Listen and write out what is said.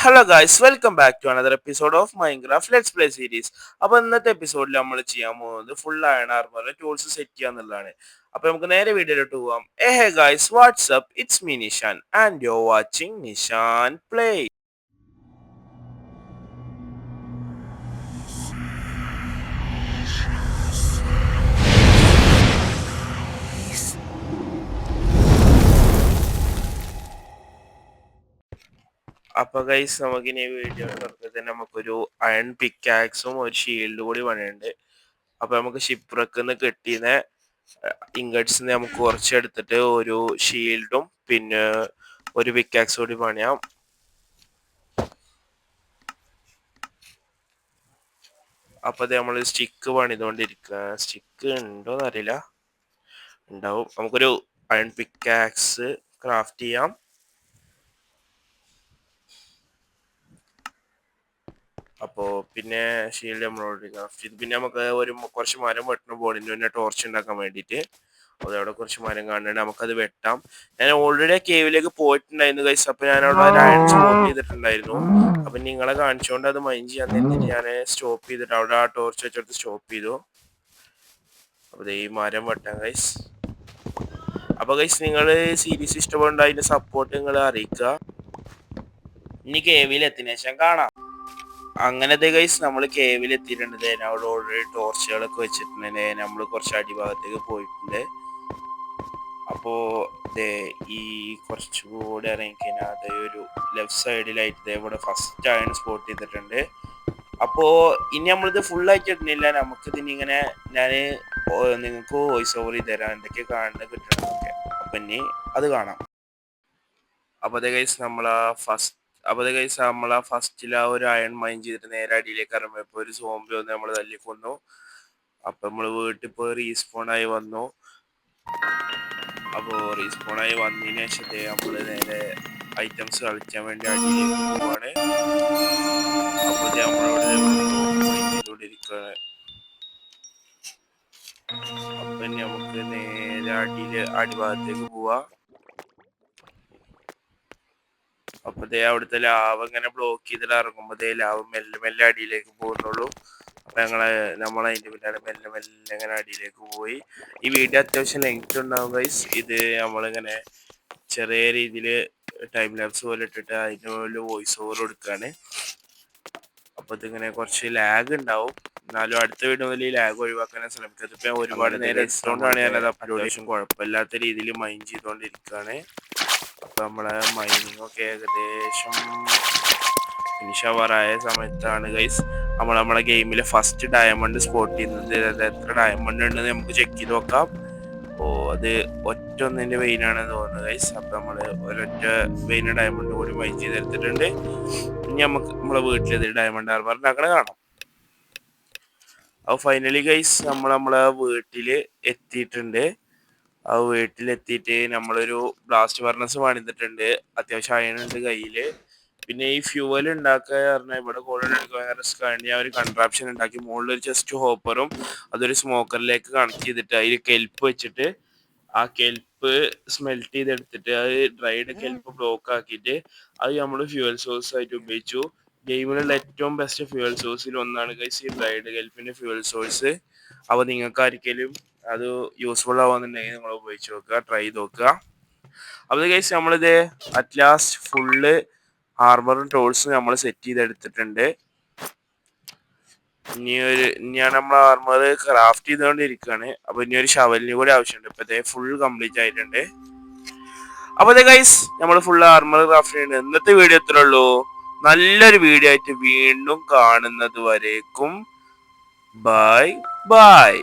Hello guys, welcome back to another episode of Minecraft let's play series. അപ്പോൾ ഇന്നത്തെ എപ്പിസോഡിൽ നമ്മൾ ചെയ്യാൻ പോകുന്നത് full iron armour tools set ചെയ്യുക എന്നുള്ളതാണ്. അപ്പോൾ നമുക്ക് നേരെ വീഡിയോയിലോട്ട് പോവാം. Hey guys, what's up, it's me Nishan and you are watching Nishan play. അപ്പൊ ഗൈസ്, നമുക്കിനി വീഡിയോ തുടക്കത്തിൽ നമുക്കൊരു അയൺ പിക്കാക്സും ഒരു ഷീൽഡ് കൂടി പണിയുണ്ട്. അപ്പൊ നമുക്ക് ഷിപ്പ്രക്കിന്ന് കിട്ടിയ ഇങ്കട്സ് നമുക്ക് കുറച്ചെടുത്തിട്ട് ഒരു ഷീൽഡും പിന്നെ ഒരു പിക്കാക്സ് കൂടി പണിയാം. അപ്പൊ അത് നമ്മൾ സ്റ്റിക്ക് പണിതുകൊണ്ടിരിക്കുക. സ്റ്റിക്ക് ഉണ്ടോന്ന് അറിയില്ല, ഉണ്ടാവും. നമുക്കൊരു അയൺ പിക്കാക്സ് ക്രാഫ്റ്റ് ചെയ്യാം. അപ്പോൾ പിന്നെ ഷീൽഡ് നമ്മളോട് ക്രാഫ്റ്റ് ചെയ്ത് പിന്നെ നമുക്ക് കുറച്ച് മരം വെട്ടണം ബോർഡിൻ്റെ പിന്നെ ടോർച്ച് ഉണ്ടാക്കാൻ വേണ്ടിയിട്ട്. അതവിടെ കുറച്ച് മരം കാണുന്നുണ്ട്, നമുക്കത് വെട്ടാം. ഞാൻ ഓൾറെഡി ആ കേവിലേക്ക് പോയിട്ടുണ്ടായിരുന്നു ഗൈസ്. അപ്പോൾ ഞാൻ അവിടെ ഒരു അയൺ സ്റ്റോപ്പ് ചെയ്തിട്ടുണ്ടായിരുന്നു. അപ്പം നിങ്ങളെ കാണിച്ചുകൊണ്ട് അത് മൈൻഡ് ചെയ്യാൻ നിന്നിട്ട് ഞാൻ സ്റ്റോപ്പ് ചെയ്തിട്ട് അവിടെ ആ ടോർച്ച് വെച്ചെടുത്ത് സ്റ്റോപ്പ് ചെയ്തു. അപ്പോൾ ഈ മരം വെട്ടാം ഗൈസ്. അപ്പോൾ ഗൈസ്, നിങ്ങൾ സീരീസ് ഇഷ്ടപ്പെടുന്നുണ്ട് അതിൻ്റെ സപ്പോർട്ട് നിങ്ങൾ അറിയിക്കുക. ഇനി കേവിൽ എത്തിയതിനു ശേഷം കാണാം. അങ്ങനത്തെ ഗൈസ്, നമ്മൾ കേവിൽ എത്തിയിട്ടുണ്ട്. അവിടെ ഓൾറെഡി ടോർച്ചുകളൊക്കെ വെച്ചിട്ടുണ്ട്. നമ്മൾ കുറച്ച് അടിഭാഗത്തേക്ക് പോയിട്ടുണ്ട്. അപ്പോൾ ഈ കുറച്ചുകൂടെ ഇറങ്ങിക്കഴിഞ്ഞാൽ അതേ ഒരു ലെഫ്റ്റ് സൈഡിലായിട്ട് ഇവിടെ ഫസ്റ്റ് അയൺ സ്പോട്ട് ചെയ്തിട്ടുണ്ട്. അപ്പോൾ ഇനി നമ്മളിത് ഫുള്ളായിട്ട് ഇടുന്നില്ല, നമുക്കിതിന് ഇങ്ങനെ ഞാൻ നിങ്ങൾക്ക് വോയിസ് ഓവർ ചെയ്ത് തരാം എന്തൊക്കെ കാണുന്നത് കിട്ടണമെന്നൊക്കെ. അപ്പം ഇനി അത് കാണാം. അപ്പോൾ അതേ ഗൈസ്, നമ്മൾ ആ ഫസ്റ്റിൽ ആ ഒരു അയൺ മൈൻ ചെയ്തിട്ട് നേരെ അടിയിലേക്ക് ഇറങ്ങിയപ്പോൾ ഒരു സോംബി വന്ന് നമ്മൾ തല്ലിക്കൊന്നു. അപ്പം നമ്മൾ വീട്ടിൽ പോയി റീസ്പോണായി വന്നു. അപ്പോൾ റീസ്പോണായി വന്നതിന് ശേഷത്തെ നമ്മൾ നേരെ ഐറ്റംസ് കളിക്കാൻ വേണ്ടി അടിയിലേക്ക് പോവാണ്. അപ്പോൾ നമ്മളോട് ചെയ്തുകൊണ്ടിരിക്കുകയാണ്. അപ്പം നമുക്ക് നേരെ അടിഭാഗത്തേക്ക് പോവാം. അപ്പൊ അവിടുത്തെ ലാവ് ഇങ്ങനെ ബ്ലോക്ക് ചെയ്തിട്ട് ഇറങ്ങുമ്പോ ലാവ് മെല്ലെ മെല്ലെ അടിയിലേക്ക് പോകുന്നുള്ളൂ. അപ്പൊ നമ്മളതിന്റെ പിന്നാലെ മെല്ലെ മെല്ലെ ഇങ്ങനെ അടിയിലേക്ക് പോയി. ഈ വീഡിയോ അത്യാവശ്യം ലെങ്ത് ഉണ്ടാവും ഗൈസ്. ഇത് നമ്മളിങ്ങനെ ചെറിയ രീതിയിൽ ടൈം ലാപ്സ് പോലെ ഇട്ടിട്ട് അതിന് പോലെ വോയിസ് ഓവർ കൊടുക്കുകയാണ്. അപ്പൊ ഇതിങ്ങനെ കുറച്ച് ലാഗ് ഉണ്ടാവും, എന്നാലും അടുത്ത വീഡിയോ മുതൽ ഈ ലാഗ് ഒഴിവാക്കാൻ ശ്രമിച്ചത്. ഇപ്പൊ ഒരുപാട് നേരം എടുത്തുകൊണ്ടാണ് ഞാനത് അപ്ലോഡ് കുഴപ്പമില്ലാത്ത രീതിയിൽ മൈൻഡ് ചെയ്തുകൊണ്ടിരിക്കുകയാണ്. അപ്പൊ നമ്മളെ മൈനിങ് ഒക്കെ ഏകദേശം ഫിനിഷ് ആവാറായ സമയത്താണ് ഗൈസ് നമ്മളെ ഗെയിമിലെ ഫസ്റ്റ് ഡയമണ്ട് സ്പോട്ട് ചെയ്യുന്നത്. അത് എത്ര ഡയമണ്ട് ഉണ്ടെന്ന് നമുക്ക് ചെക്ക് ചെയ്ത് നോക്കാം. അപ്പോൾ അത് ഒറ്റൊന്നിൻ്റെ വെയിനാണെന്ന് തോന്നുന്നത് ഗൈസ്. അപ്പം നമ്മൾ ഒരൊറ്റ വെയിന് ഡയമണ്ട് കൂടി മൈൻ ചെയ്തെടുത്തിട്ടുണ്ട്. ഇനി നമുക്ക് നമ്മളെ വീട്ടിലെത്തി ഡയമണ്ട് ആർമർ ഉണ്ടാക്കണ കാണാം. അപ്പോൾ ഫൈനലി ഗൈസ്, നമ്മളെ വീട്ടിൽ എത്തിയിട്ടുണ്ട്. ആ വീട്ടിലെത്തിയിട്ട് നമ്മളൊരു ബ്ലാസ്റ്റ് ഫർണസ് പണിതിട്ടുണ്ട്. അത്യാവശ്യം അയണുണ്ട് കയ്യിൽ. പിന്നെ ഈ ഫ്യൂവൽ ഉണ്ടാക്കുക പറഞ്ഞാൽ ഇവിടെ കൂടുതൽ എടുക്കാൻ റിസ്ക് ആയതുകൊണ്ട് ഞാൻ ഒരു കൺട്രാപ്ഷൻ ഉണ്ടാക്കി. മുകളിലൊരു ചെസ്റ്റ് ഹോപ്പറും അതൊരു സ്മോക്കറിലേക്ക് കണക്ട് ചെയ്തിട്ട് അതിൽ കെൽപ്പ് വെച്ചിട്ട് ആ കെൽപ്പ് സ്മെൽറ്റ് ചെയ്തെടുത്തിട്ട് അത് ഡ്രൈഡ് കെൽപ്പ് ബ്ലോക്ക് ആക്കിയിട്ട് അത് നമ്മൾ ഫ്യൂവൽ സോഴ്സ് ആയിട്ട് ഉപയോഗിച്ചു. ഗെയിമിലുള്ള ഏറ്റവും ബെസ്റ്റ് ഫ്യൂവൽ സോഴ്സിൽ ഒന്നാണ് ഗൈസ് ഈ ഡ്രൈഡ് കെൽപ്പിന്റെ ഫ്യൂവൽ സോഴ്സ്. അപ്പോൾ നിങ്ങൾക്ക് ആർക്കെങ്കിലും അത് യൂസ്ഫുൾ ആവാന്നുണ്ടെങ്കിൽ നിങ്ങൾ ഉപയോഗിച്ച് നോക്കുക, ട്രൈ ചെയ്ത് നോക്കുക. അപ്പോൾ ഗൈസ്, നമ്മളിത് അറ്റ് ലാസ്റ്റ് ഫുള്ള് ആർമറും ടൂൾസും നമ്മൾ സെറ്റ് ചെയ്തെടുത്തിട്ടുണ്ട്. ഞാൻ നമ്മൾ ആർമർ ക്രാഫ്റ്റ് ചെയ്തുകൊണ്ടിരിക്കുകയാണ്. അപ്പോൾ ഇനി ഒരു ഷവലിന് കൂടി ആവശ്യമുണ്ട്. ഇപ്പോഴത്തെ ഫുൾ കംപ്ലീറ്റ് ആയിട്ടുണ്ട്. അപ്പോൾ ഗൈസ്, നമ്മൾ ഫുൾ ആർമർ ക്രാഫ്റ്റ് ചെയ്യുന്നുണ്ട്. ഇന്നത്തെ വീഡിയോ എത്ര ഉള്ളൂ. നല്ലൊരു വീഡിയോ ആയിട്ട് വീണ്ടും കാണുന്നത് വരേക്കും ബൈ ബൈ.